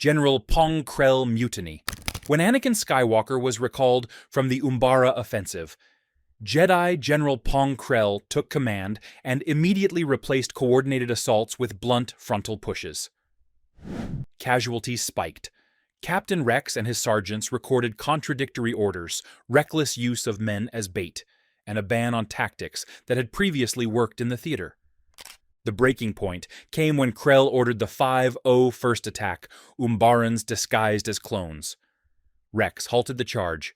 General Pong Krell mutiny. When Anakin Skywalker was recalled from the Umbara offensive, Jedi General Pong Krell took command and immediately replaced coordinated assaults with blunt frontal pushes. Casualties spiked. Captain Rex and his sergeants recorded contradictory orders, reckless use of men as bait, and a ban on tactics that had previously worked in the theater. The breaking point came when Krell ordered the 5-0 first attack, Umbarans disguised as clones. Rex halted the charge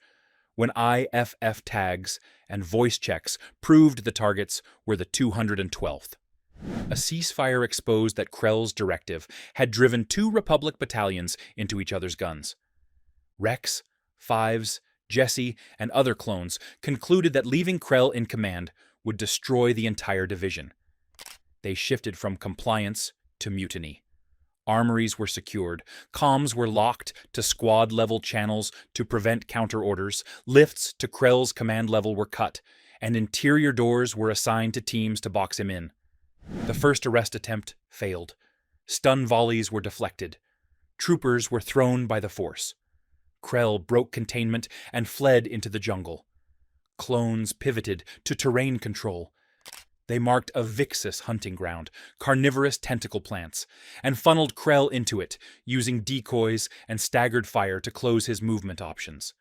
when IFF tags and voice checks proved the targets were the 212th. A ceasefire exposed that Krell's directive had driven 2 Republic battalions into each other's guns. Rex, Fives, Jesse, and other clones concluded that leaving Krell in command would destroy the entire division. They shifted from compliance to mutiny. Armories were secured, comms were locked to squad-level channels to prevent counter-orders, lifts to Krell's command level were cut, and interior doors were assigned to teams to box him in. The first arrest attempt failed. Stun volleys were deflected. Troopers were thrown by the Force. Krell broke containment and fled into the jungle. Clones pivoted to terrain control. They marked a Vixus hunting ground, carnivorous tentacle plants, and funneled Krell into it, using decoys and staggered fire to close his movement options.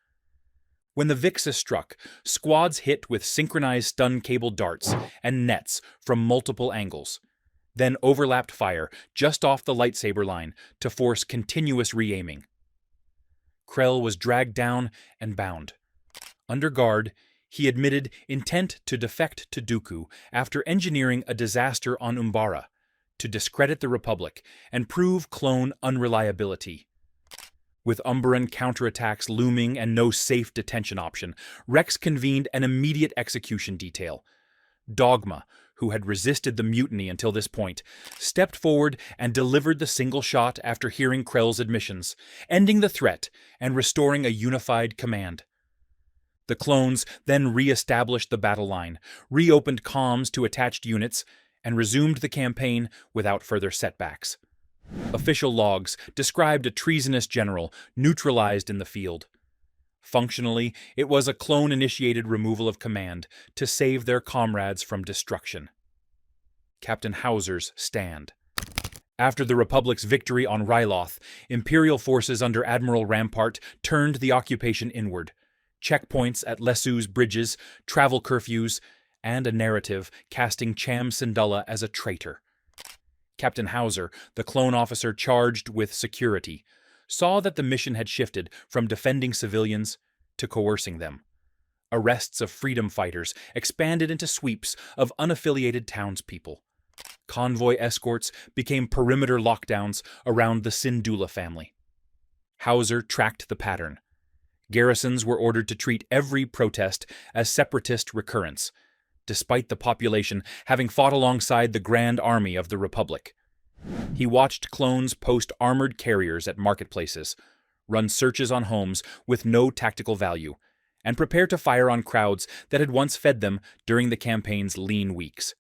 When the Vixus struck, squads hit with synchronized stun cable darts and nets from multiple angles, then overlapped fire just off the lightsaber line to force continuous re-aiming. Krell was dragged down and bound. Under guard, he admitted intent to defect to Dooku after engineering a disaster on Umbara to discredit the Republic and prove clone unreliability. With Umbaran counterattacks looming and no safe detention option, Rex convened an immediate execution detail. Dogma, who had resisted the mutiny until this point, stepped forward and delivered the single shot after hearing Krell's admissions, ending the threat and restoring a unified command. The clones then re-established the battle line, reopened comms to attached units, and resumed the campaign without further setbacks. Official logs described a treasonous general neutralized in the field. Functionally, it was a clone-initiated removal of command to save their comrades from destruction. Captain Howzer's stand. After the Republic's victory on Ryloth, Imperial forces under Admiral Rampart turned the occupation inward. Checkpoints at Lesu's bridges, travel curfews, and a narrative casting Cham Syndulla as a traitor. Captain Howzer, the clone officer charged with security, saw that the mission had shifted from defending civilians to coercing them. Arrests of freedom fighters expanded into sweeps of unaffiliated townspeople. Convoy escorts became perimeter lockdowns around the Syndulla family. Howzer tracked the pattern. Garrisons were ordered to treat every protest as separatist recurrence, despite the population having fought alongside the Grand Army of the Republic. He watched clones post armored carriers at marketplaces, run searches on homes with no tactical value, and prepare to fire on crowds that had once fed them during the campaign's lean weeks.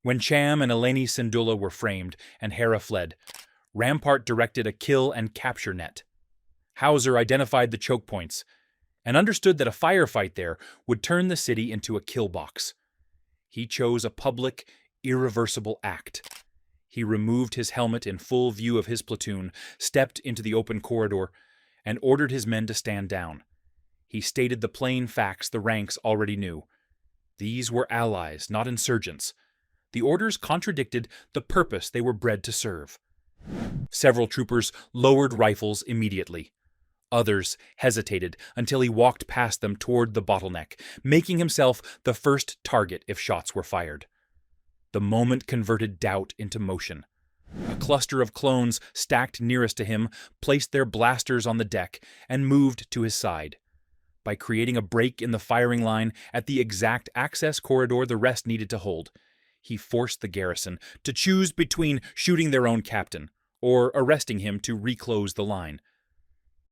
When Cham and Eleni Syndulla were framed and Hera fled, Rampart directed a kill and capture net. Howzer identified the choke points and understood that a firefight there would turn the city into a kill box. He chose a public, irreversible act. He removed his helmet in full view of his platoon, stepped into the open corridor, and ordered his men to stand down. He stated the plain facts the ranks already knew. These were allies, not insurgents. The orders contradicted the purpose they were bred to serve. Several troopers lowered rifles immediately. Others hesitated until he walked past them toward the bottleneck, making himself the first target if shots were fired. The moment converted doubt into motion. A cluster of clones stacked nearest to him placed their blasters on the deck and moved to his side. By creating a break in the firing line at the exact access corridor the rest needed to hold, he forced the garrison to choose between shooting their own captain or arresting him to reclose the line.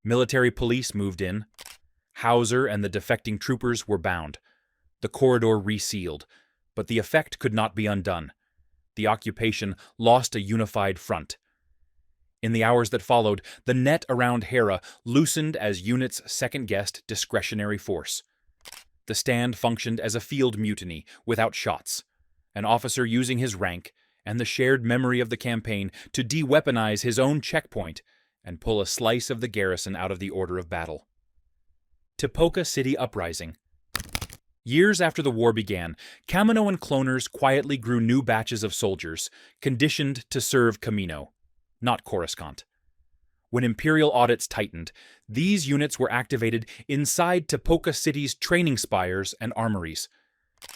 Military police moved in. Howzer and the defecting troopers were bound. The corridor resealed, but the effect could not be undone. The occupation lost a unified front. In the hours that followed, the net around Hera loosened as units second-guessed discretionary force. The stand functioned as a field mutiny without shots, an officer using his rank and the shared memory of the campaign to de-weaponize his own checkpoint and pull a slice of the garrison out of the order of battle. Tipoca City uprising. Years after the war began, Kaminoan cloners quietly grew new batches of soldiers, conditioned to serve Kamino, not Coruscant. When Imperial audits tightened, these units were activated inside Tipoca City's training spires and armories.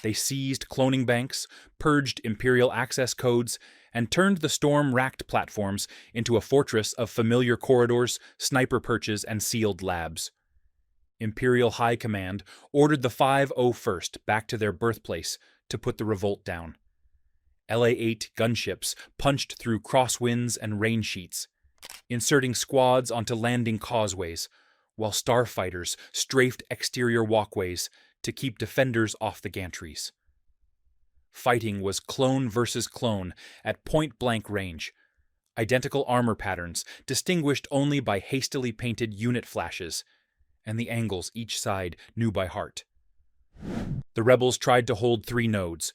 They seized cloning banks, purged Imperial access codes, and turned the storm-racked platforms into a fortress of familiar corridors, sniper perches, and sealed labs. Imperial High Command ordered the 501st back to their birthplace to put the revolt down. LA-8 gunships punched through crosswinds and rain sheets, inserting squads onto landing causeways, while starfighters strafed exterior walkways to keep defenders off the gantries. Fighting was clone versus clone at point-blank range, identical armor patterns distinguished only by hastily painted unit flashes, and the angles each side knew by heart. The rebels tried to hold 3 nodes: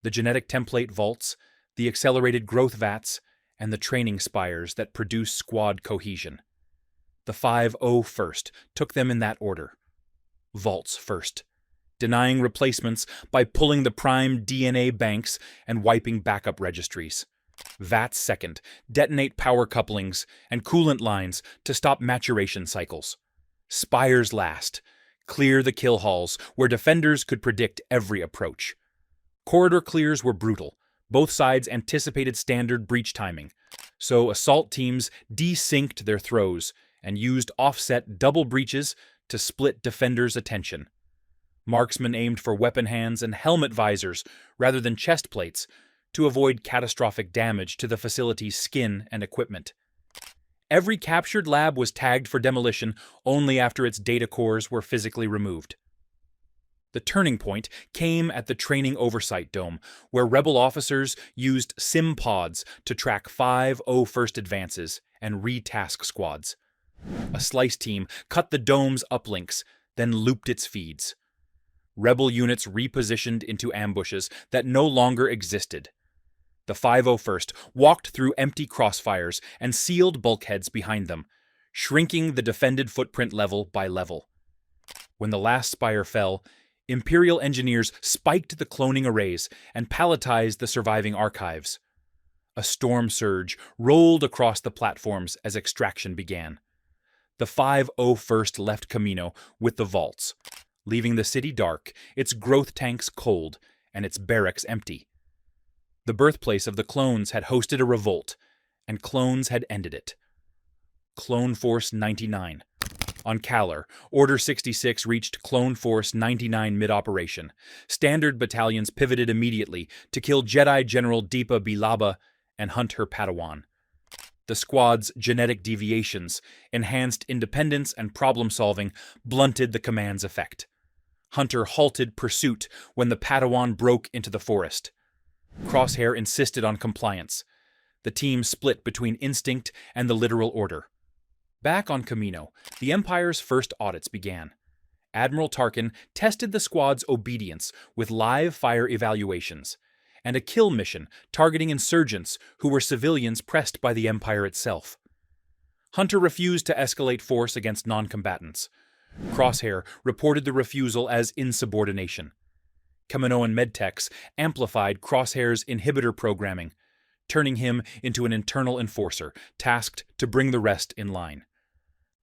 the genetic template vaults, the accelerated growth vats, and the training spires that produce squad cohesion. The 501st took them in that order. Vaults first, denying replacements by pulling the prime DNA banks and wiping backup registries. Vats second, detonate power couplings and coolant lines to stop maturation cycles. Spires last, clear the kill halls where defenders could predict every approach. Corridor clears were brutal. Both sides anticipated standard breach timing, so assault teams desynced their throws and used offset double breaches to split defenders' attention. Marksmen aimed for weapon hands and helmet visors rather than chest plates to avoid catastrophic damage to the facility's skin and equipment. Every captured lab was tagged for demolition only after its data cores were physically removed. The turning point came at the Training Oversight Dome, where rebel officers used sim pods to track 501st advances and retask squads. A slice team cut the dome's uplinks, then looped its feeds. Rebel units repositioned into ambushes that no longer existed. The 501st walked through empty crossfires and sealed bulkheads behind them, shrinking the defended footprint level by level. When the last spire fell, Imperial engineers spiked the cloning arrays and palletized the surviving archives. A storm surge rolled across the platforms as extraction began. The 501st left Kamino with the vaults, leaving the city dark, its growth tanks cold, and its barracks empty. The birthplace of the clones had hosted a revolt, and clones had ended it. Clone Force 99. On Kalar, Order 66 reached Clone Force 99 mid-operation. Standard battalions pivoted immediately to kill Jedi General Deepa Bilaba and hunt her Padawan. The squad's genetic deviations, enhanced independence and problem-solving, blunted the command's effect. Hunter halted pursuit when the Padawan broke into the forest. Crosshair insisted on compliance. The team split between instinct and the literal order. Back on Kamino, the Empire's first audits began. Admiral Tarkin tested the squad's obedience with live fire evaluations, and a kill mission targeting insurgents who were civilians pressed by the Empire itself. Hunter refused to escalate force against non-combatants. Crosshair reported the refusal as insubordination. Kaminoan medtechs amplified Crosshair's inhibitor programming, turning him into an internal enforcer tasked to bring the rest in line.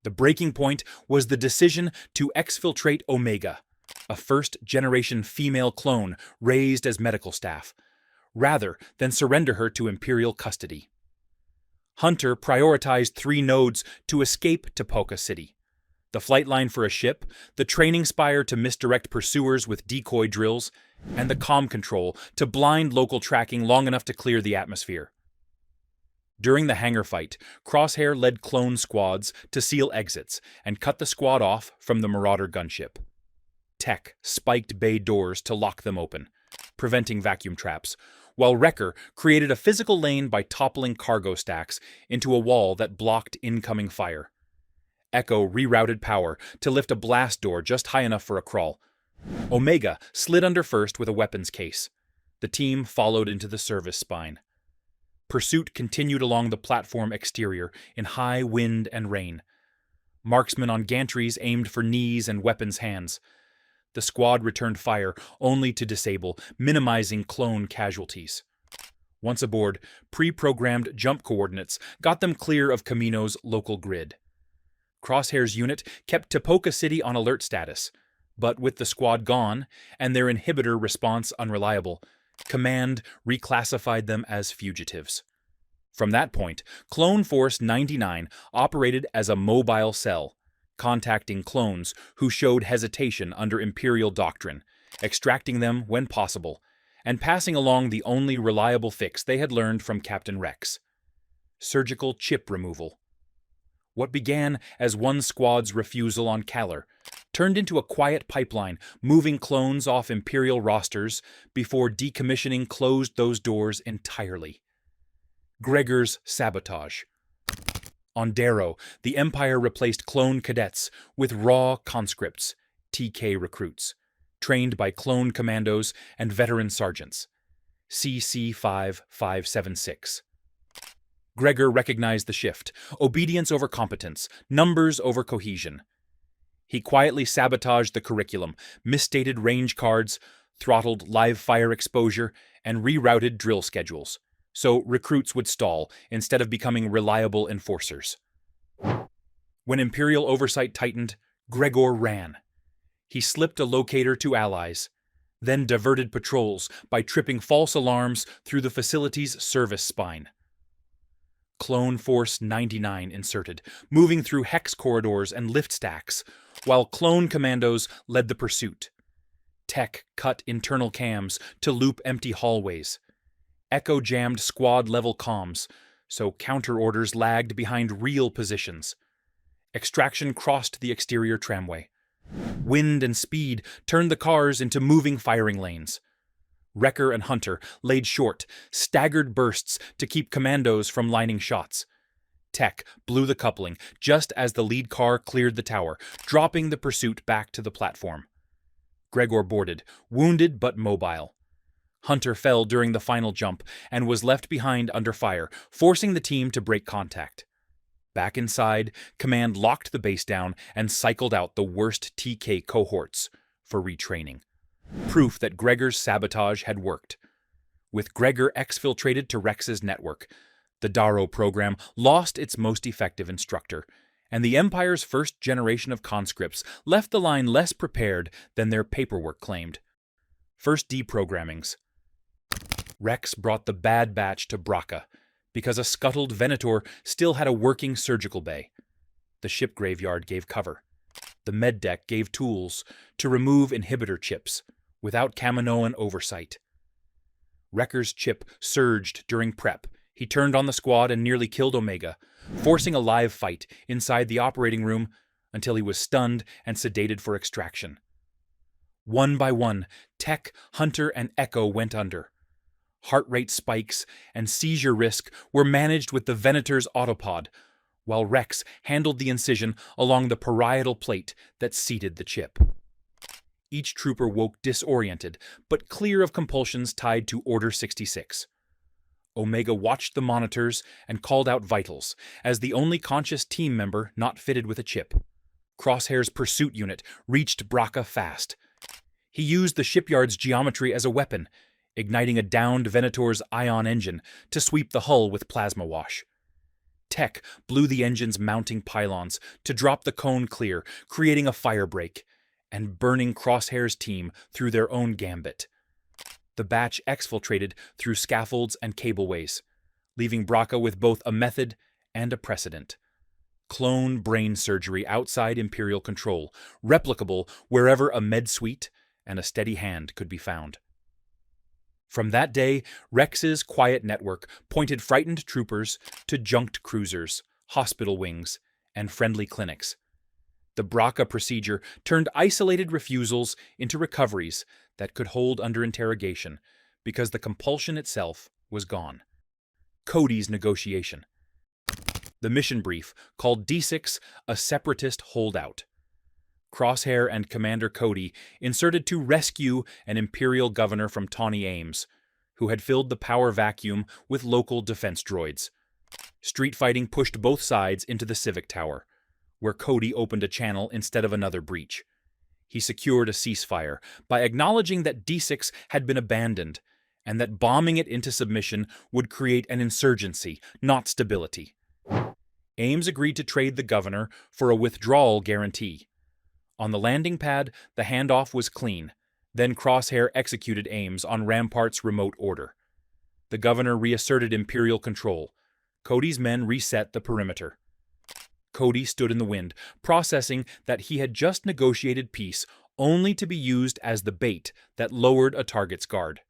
The breaking point was the decision to exfiltrate Omega, a first-generation female clone raised as medical staff, rather than surrender her to Imperial custody. Hunter prioritized 3 nodes to escape Tipoca City: the flight line for a ship, the training spire to misdirect pursuers with decoy drills, and the comm control to blind local tracking long enough to clear the atmosphere. During the hangar fight, Crosshair led clone squads to seal exits and cut the squad off from the Marauder gunship. Tech spiked bay doors to lock them open, preventing vacuum traps, while Wrecker created a physical lane by toppling cargo stacks into a wall that blocked incoming fire. Echo rerouted power to lift a blast door just high enough for a crawl. Omega slid under first with a weapons case. The team followed into the service spine. Pursuit continued along the platform exterior in high wind and rain. Marksmen on gantries aimed for knees and weapons hands. The squad returned fire only to disable, minimizing clone casualties. Once aboard, pre-programmed jump coordinates got them clear of Kamino's local grid. Crosshair's unit kept Tipoca City on alert status, but with the squad gone and their inhibitor response unreliable, Command reclassified them as fugitives. From that point, Clone Force 99 operated as a mobile cell, contacting clones who showed hesitation under Imperial doctrine, extracting them when possible, and passing along the only reliable fix they had learned from Captain Rex: surgical chip removal. What began as one squad's refusal on Kaller turned into a quiet pipeline moving clones off Imperial rosters before decommissioning closed those doors entirely. Gregor's sabotage. On Darrow, the Empire replaced clone cadets with raw conscripts, TK recruits, trained by clone commandos and veteran sergeants. CC-5576. Gregor recognized the shift: obedience over competence, numbers over cohesion. He quietly sabotaged the curriculum, misstated range cards, throttled live fire exposure, and rerouted drill schedules, so recruits would stall instead of becoming reliable enforcers. When Imperial oversight tightened, Gregor ran. He slipped a locator to allies, then diverted patrols by tripping false alarms through the facility's service spine. Clone Force 99 inserted, moving through hex corridors and lift stacks, while clone commandos led the pursuit. Tech cut internal cams to loop empty hallways. Echo jammed squad-level comms, so counter-orders lagged behind real positions. Extraction crossed the exterior tramway. Wind and speed turned the cars into moving firing lanes. Wrecker and Hunter laid short, staggered bursts to keep commandos from lining shots. Tech blew the coupling just as the lead car cleared the tower, dropping the pursuit back to the platform. Gregor boarded, wounded but mobile. Hunter fell during the final jump and was left behind under fire, forcing the team to break contact. Back inside, Command locked the base down and cycled out the worst TK cohorts for retraining. Proof that Gregor's sabotage had worked. With Gregor exfiltrated to Rex's network, the Darrow program lost its most effective instructor, and the Empire's first generation of conscripts left the line less prepared than their paperwork claimed. First deprogrammings. Rex brought the bad batch to Braca, because a scuttled Venator still had a working surgical bay. The ship graveyard gave cover. The med deck gave tools to remove inhibitor chips, without Kaminoan oversight. Wrecker's chip surged during prep. He turned on the squad and nearly killed Omega, forcing a live fight inside the operating room until he was stunned and sedated for extraction. One by one, Tech, Hunter, and Echo went under. Heart rate spikes and seizure risk were managed with the Venator's autopod, while Rex handled the incision along the parietal plate that seated the chip. Each trooper woke disoriented, but clear of compulsions tied to Order 66. Omega watched the monitors and called out vitals, as the only conscious team member not fitted with a chip. Crosshair's pursuit unit reached Braca fast. He used the shipyard's geometry as a weapon, igniting a downed Venator's ion engine to sweep the hull with plasma wash. Tech blew the engine's mounting pylons to drop the cone clear, creating a fire break, and burning Crosshair's team through their own gambit. The batch exfiltrated through scaffolds and cableways, leaving Braca with both a method and a precedent. Clone brain surgery outside Imperial control, replicable wherever a med suite and a steady hand could be found. From that day, Rex's quiet network pointed frightened troopers to junked cruisers, hospital wings, and friendly clinics. The Braca procedure turned isolated refusals into recoveries that could hold under interrogation, because the compulsion itself was gone. Cody's negotiation. The mission brief called D6 a separatist holdout. Crosshair and Commander Cody inserted to rescue an Imperial governor from Tawny Ames, who had filled the power vacuum with local defense droids. Street fighting pushed both sides into the Civic Tower, where Cody opened a channel instead of another breach. He secured a ceasefire by acknowledging that D6 had been abandoned, and that bombing it into submission would create an insurgency, not stability. Ames agreed to trade the governor for a withdrawal guarantee. On the landing pad, the handoff was clean. Then Crosshair executed Ames on Rampart's remote order. The governor reasserted Imperial control. Cody's men reset the perimeter. Cody stood in the wind, processing that he had just negotiated peace only to be used as the bait that lowered a target's guard.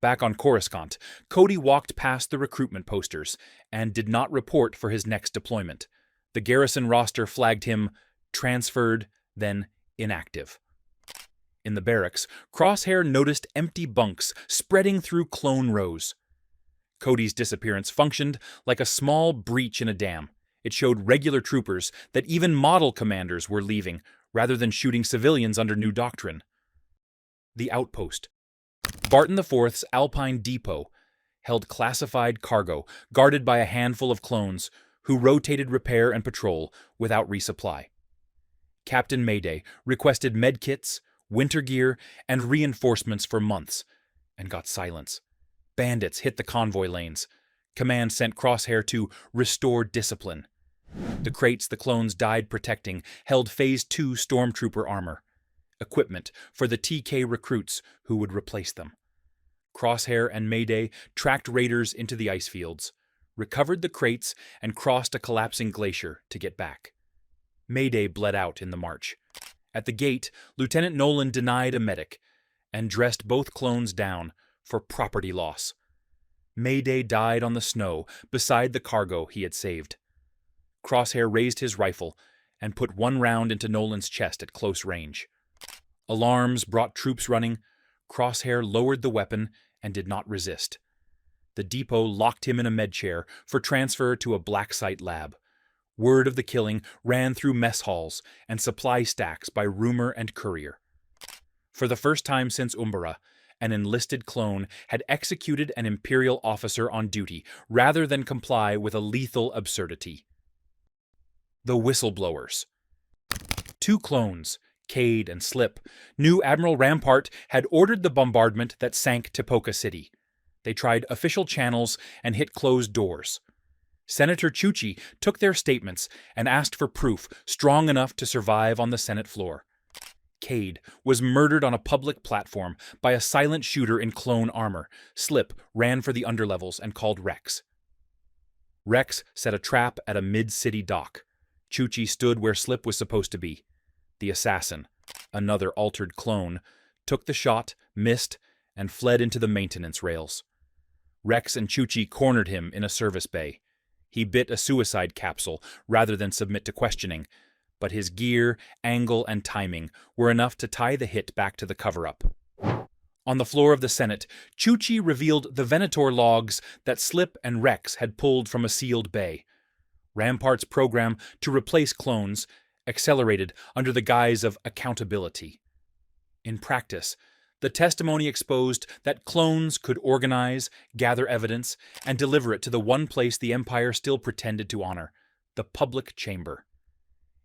Back on Coruscant, Cody walked past the recruitment posters and did not report for his next deployment. The garrison roster flagged him transferred, then inactive. In the barracks, Crosshair noticed empty bunks spreading through clone rows. Cody's disappearance functioned like a small breach in a dam. It showed regular troopers that even model commanders were leaving, rather than shooting civilians under new doctrine. The outpost. Barton IV's Alpine Depot held classified cargo guarded by a handful of clones who rotated repair and patrol without resupply. Captain Mayday requested medkits, winter gear, and reinforcements for months, and got silence. Bandits hit the convoy lanes. Command sent Crosshair to restore discipline. The crates the clones died protecting held Phase 2 stormtrooper armor, equipment for the TK recruits who would replace them. Crosshair and Mayday tracked raiders into the ice fields, recovered the crates, and crossed a collapsing glacier to get back. Mayday bled out in the march. At the gate, Lieutenant Nolan denied a medic and dressed both clones down for property loss. Mayday died on the snow beside the cargo he had saved. Crosshair raised his rifle and put one round into Nolan's chest at close range. Alarms brought troops running. Crosshair lowered the weapon and did not resist. The depot locked him in a med chair for transfer to a black site lab. Word of the killing ran through mess halls and supply stacks by rumor and courier. For the first time since Umbara, an enlisted clone had executed an Imperial officer on duty rather than comply with a lethal absurdity. The whistleblowers. Two clones, Cade and Slip, knew Admiral Rampart had ordered the bombardment that sank Tipoca City. They tried official channels and hit closed doors. Senator Chuchi took their statements and asked for proof strong enough to survive on the Senate floor. Cade was murdered on a public platform by a silent shooter in clone armor. Slip ran for the underlevels and called Rex. Rex set a trap at a mid-city dock. Chuchi stood where Slip was supposed to be. The assassin, another altered clone, took the shot, missed, and fled into the maintenance rails. Rex and Chuchi cornered him in a service bay. He bit a suicide capsule rather than submit to questioning, but his gear, angle, and timing were enough to tie the hit back to the cover-up. On the floor of the Senate, Chuchi revealed the Venator logs that Slip and Rex had pulled from a sealed bay. Rampart's program to replace clones accelerated under the guise of accountability. In practice, the testimony exposed that clones could organize, gather evidence, and deliver it to the one place the Empire still pretended to honor, the public chamber.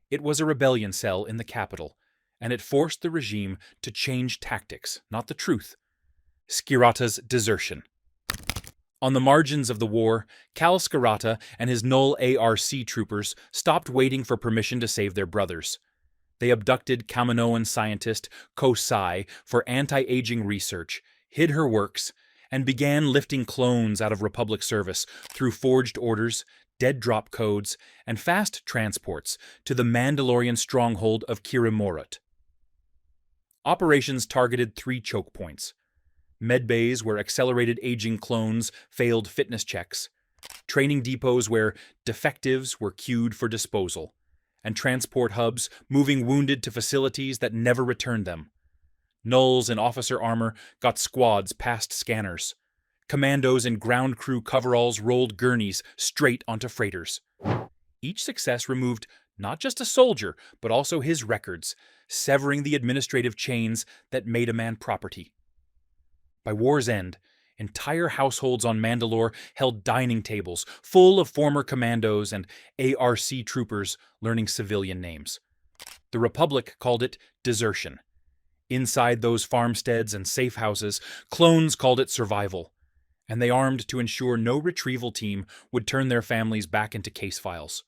It was a rebellion cell in the capital, and it forced the regime to change tactics, not the truth. Skirata's desertion. On the margins of the war, Cal Skirata and his Null ARC troopers stopped waiting for permission to save their brothers. They abducted Kaminoan scientist Ko Sai for anti-aging research, hid her works, and began lifting clones out of Republic service through forged orders, dead drop codes, and fast transports to the Mandalorian stronghold of Kirimorut. Operations targeted 3 choke points: medbays where accelerated aging clones failed fitness checks, training depots where defectives were queued for disposal, and transport hubs moving wounded to facilities that never returned them. Nulls in officer armor got squads past scanners. Commandos in ground crew coveralls rolled gurneys straight onto freighters. Each success removed not just a soldier, but also his records, severing the administrative chains that made a man property. By war's end, entire households on Mandalore held dining tables full of former commandos and ARC troopers learning civilian names. The Republic called it desertion. Inside those farmsteads and safe houses, clones called it survival, and they armed to ensure no retrieval team would turn their families back into case files.